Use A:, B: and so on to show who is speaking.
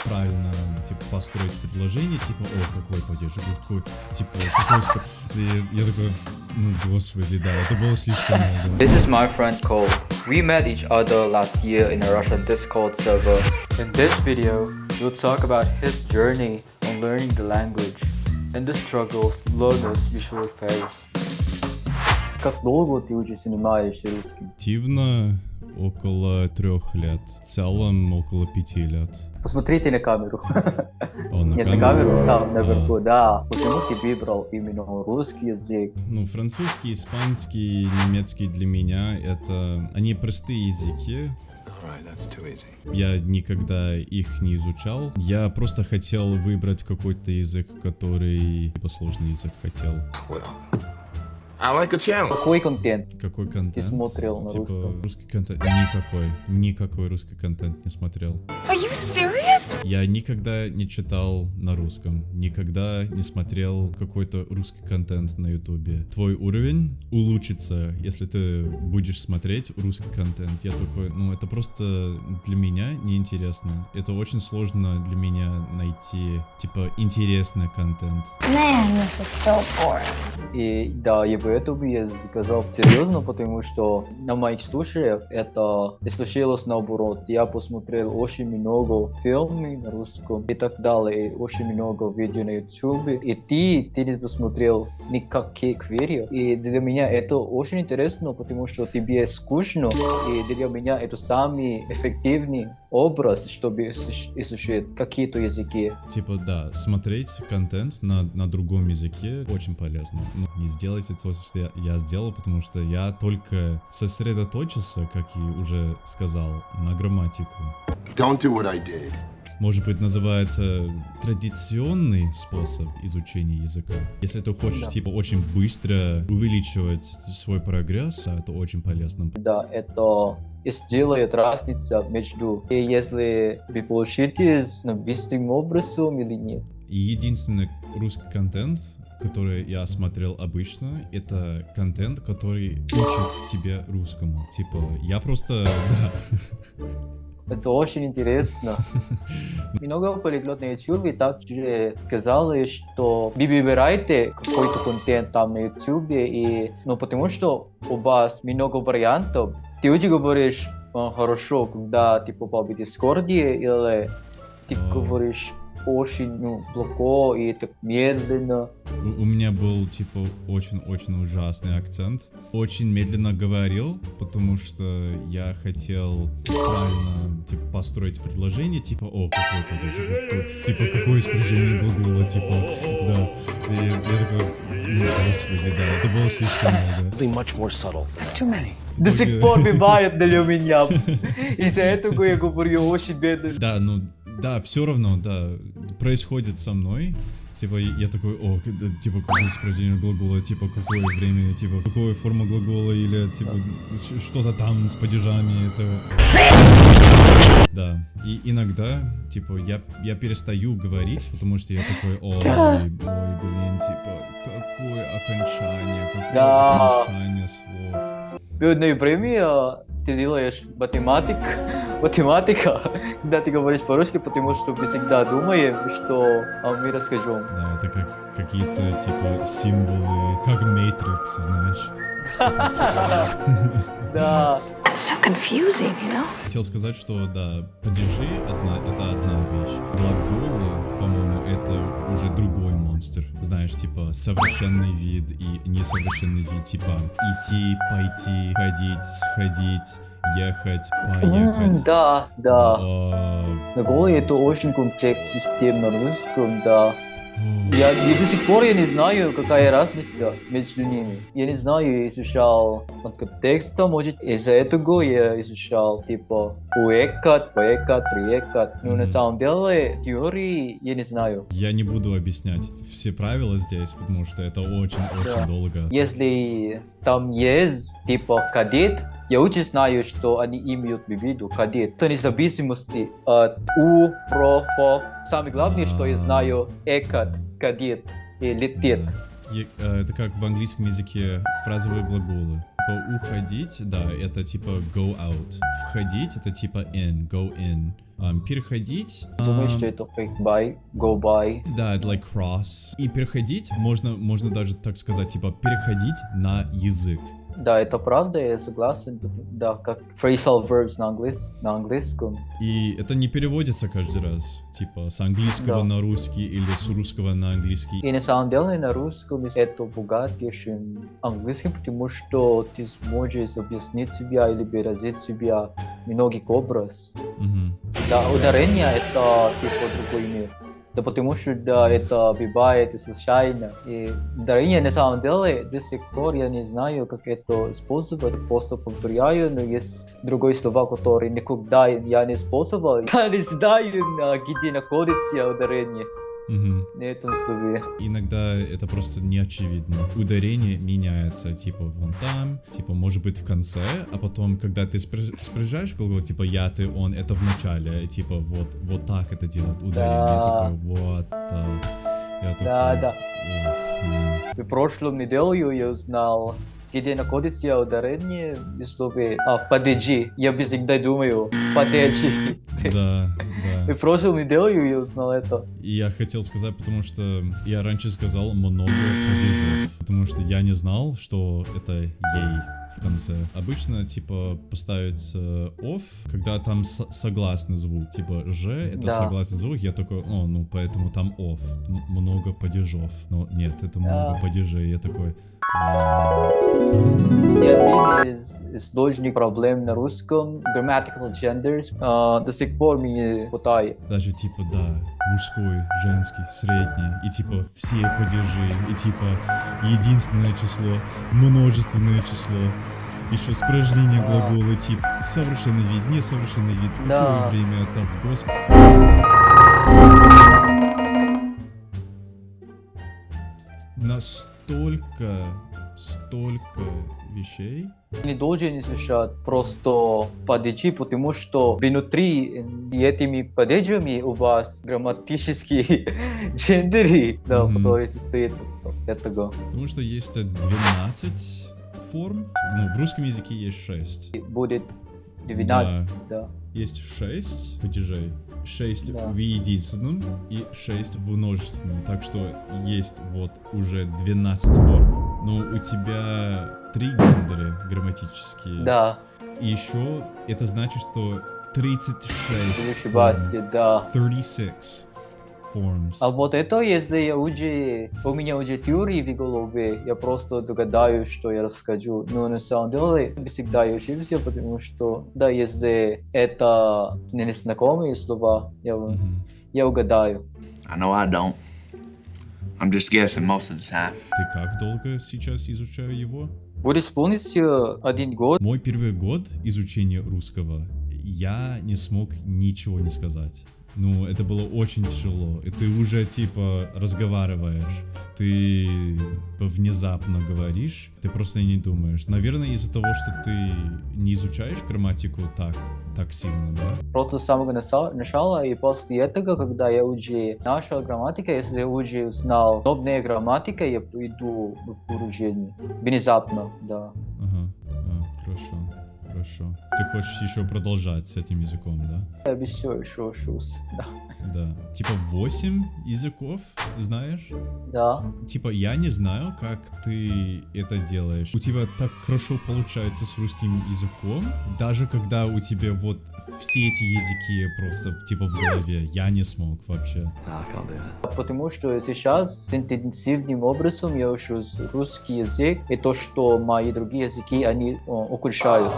A: правильно, типа, построить предложение, типа, о, какой падеж, какой, типа, какой... И я такой, ну, господи, да, это было слишком много.
B: This is my friend Cole. We met each other last year in a Russian Discord server. In this video, we'll talk about his journey on learning the language and the struggles learners usually face. Как долго ты уже занимаешься русским?
A: Активно около 3 лет, в целом около 5 лет.
B: Посмотрите на камеру.
A: О, на
B: Нет, на камеру там наверху, да. Почему ты выбрал именно русский язык?
A: Ну, французский, испанский, немецкий для меня это... Они простые языки. Я никогда их не изучал. Я просто хотел выбрать какой-то язык, который... Типа сложный язык хотел.
C: I like a challenge.
B: Какой контент
A: Какой контент?
B: ты смотрел на
A: Типа
B: русском?
A: русский контент? Никакой русский контент не смотрел.
D: Are you serious?
A: Я никогда не читал на русском, никогда не смотрел какой-то русский контент на ютубе. Твой уровень улучшится, если ты будешь смотреть русский контент. Я такой, ну это просто для меня неинтересно. Это очень сложно для меня найти, типа, интересный контент.
D: Man, this is so boring.
B: И да, и поэтому я сказал серьезно, потому что на моих случаях это случилось наоборот. Я посмотрел очень много фильмов на русском и так далее, и очень много видео на ютубе. И ты не посмотрел никаких видео. И для меня это очень интересно, потому что тебе скучно, и для меня это самый эффективный образ, чтобы изучить какие-то языки.
A: Типа, да, смотреть контент на другом языке очень полезно. Ну, не сделайте то, что я сделал, потому что я только сосредоточился, как и уже сказал, на грамматику.
C: Don't do what I did.
A: Может быть, называется традиционный способ изучения языка. Если ты хочешь,
B: Да.
A: типа, очень быстро увеличивать свой прогресс, да, это очень полезно.
B: Да, это сделает разницу между, и если вы получите быстрым образом или нет.
A: И единственный русский контент, который я смотрел обычно, это контент, который учит тебя русскому. Типа, я просто, да.
B: Это очень интересно. Много полиглот на YouTube также сказали, что вы выбираете какой-то контент там на YouTube, и, ну, потому что у вас много вариантов. Ты уже говоришь хорошо, когда ты попал в Дискорде, или ты говоришь очень, ну, плохо и так медленно.
A: У меня был, типа, очень-очень ужасный акцент. Очень медленно говорил, потому что я хотел правильно, типа, построить предложение, типа, о, какой падеж, типа, какое использование глагола, типа, да. И я такой, ну, господи, да, это было слишком много.
C: Much more subtle.
D: That's too many.
B: До сих пор бывает для меня. Из-за этого я говорю очень медленно.
A: Да, ну, да, все равно, да, происходит со мной. Типа, я такой, о, типа, какое использование глагола, типа, какое время, типа, какая форма глагола, или, типа, что-то там с падежами, это... Да, и иногда, типа, я перестаю говорить, потому что я такой, ой, блин, типа, какое окончание слов.
B: В одно время ты делаешь математика, когда ты говоришь по-русски, потому что мы всегда думаем, что мы расскажем.
A: Да, это как какие-то, типа, символы, как Matrix, знаешь.
B: Да.
D: So confusing, you know?
A: Хотел сказать, что, да, падежи это одна вещь. Глаголы, по-моему, это уже другой монстр. Знаешь, типа, совершенный вид и несовершенный вид, типа, идти, пойти, ходить, сходить, ехать, поехать.
B: Да.
A: А,
B: Глаголы это очень комплексная система на русском, да. Я до сих пор не знаю, какая разница между ними. Я не знаю, я изучал контекста, может, из-за этого я изучал, типа, уехать, поехать, приехать. Но на самом деле, теории я не знаю.
A: Я не буду объяснять все правила здесь, потому что это очень-очень долго.
B: Если там есть, типа, кадет, я очень знаю, что они имеют в виду кадет. Это независимости от у, про, по. Самое главное, что я знаю, экат, кадет и летит.
A: Это как в английском языке фразовые глаголы. типа уходить, да, это типа go out. Входить это типа in, go in. Переходить...
B: Думаю, что это like by, go by.
A: Да, это like cross. И переходить, можно даже так сказать, типа переходить на язык.
B: Да, это правда, я согласен. Да, как phrasal verbs на английском.
A: И это не переводится каждый раз. Типа с английского
B: Да.
A: на русский или с русского на английский.
B: И на самом деле на русском это богатее, чем английском, потому что ты сможешь объяснить себя или выразить себя многих образ.
A: Мгм.
B: Да, ударение это типа другой мир. Да потому что да, это бывает случайно. И ударение на самом деле до сих пор я не знаю, как это использовать. Просто повторяю, но есть другие слова, которые никогда я не использовал. Я не знаю, где находится ударение
A: Мгм.
B: на этом слове.
A: Иногда это просто не очевидно. Ударение меняется, типа вон там, типа может быть в конце, а потом, когда ты спряжаешь глагол, типа я, ты, он, это в начале, типа вот так это делает ударение.
B: Да.
A: Я такой, what the... Я такой,
B: Да.
A: ох, блин.
B: В прошлом неделю я узнал, где находится ударение в слове «подожди». Я всегда думаю «подожди».
A: Да.
B: В прошлом неделю я узнал это.
A: И я хотел сказать, потому что я раньше сказал много падежов, потому что я не знал, что это ей в конце. Обычно, типа, поставить off, когда там согласный звук, типа ж, это
B: Да.
A: согласный звук, я такой, ну, поэтому там off, много падежов. Но нет, это много падежей, я такой...
B: И один из сложных проблем на русском grammatical genders до сих пор мне хватает.
A: Даже типа, да, мужской, женский, средний, и типа все падежи, и типа единственное число, множественное число, еще спряжение глагола, тип совершенный вид, несовершенный вид, какое
B: Да.
A: время это, господи. Столько вещей.
B: Не должен слушать просто подожди, потому что внутри этими падежами у вас грамматические гендеры, да,
A: Мгм.
B: которые состоят от этого.
A: Потому что есть 12 форм, ну, в русском языке есть 6.
B: Будет 12, да.
A: Есть 6 падежей, 6
B: Да.
A: в единственном и 6 в множественном. Так что есть вот уже 12 форм. Но у тебя 3 гендера грамматические.
B: Да,
A: И еще это значит, что 36
B: не ошибаюсь,
A: форм.
B: да.
A: 36 forms.
B: А вот это, если у меня уже теории в голове, я просто догадаюсь, что я расскажу. Но на самом деле, всегда я ошибся, потому что, да, если это незнакомые слова,
A: Мгм.
B: я угадаю.
E: I know I don't. I'm just guessing most of the time.
A: Ты как долго сейчас изучаю его?
B: Будет полностью 1 год.
A: Мой первый год изучения русского, я не смог ничего не сказать. Ну, это было очень тяжело. И ты уже, типа, разговариваешь, ты внезапно говоришь, ты просто не думаешь. Наверное, из-за того, что ты не изучаешь грамматику так сильно, да?
B: Просто с самого начала, и после этого, когда я уже нашел грамматику, если я уже узнал новая грамматика, я пойду в погружение. Внезапно, да.
A: Ага, хорошо. Ты хочешь еще продолжать с этим языком, да?
B: Я бы все еще учусь, да.
A: Да. Типа 8 языков, знаешь?
B: Да.
A: Типа, я не знаю, как ты это делаешь. У тебя так хорошо получается с русским языком, даже когда у тебя вот все эти языки просто, типа, в голове. Я не смог вообще.
E: I can't do that.
B: Потому что сейчас интенсивным образом я учу русский язык, и то, что мои другие языки, они ухудшают.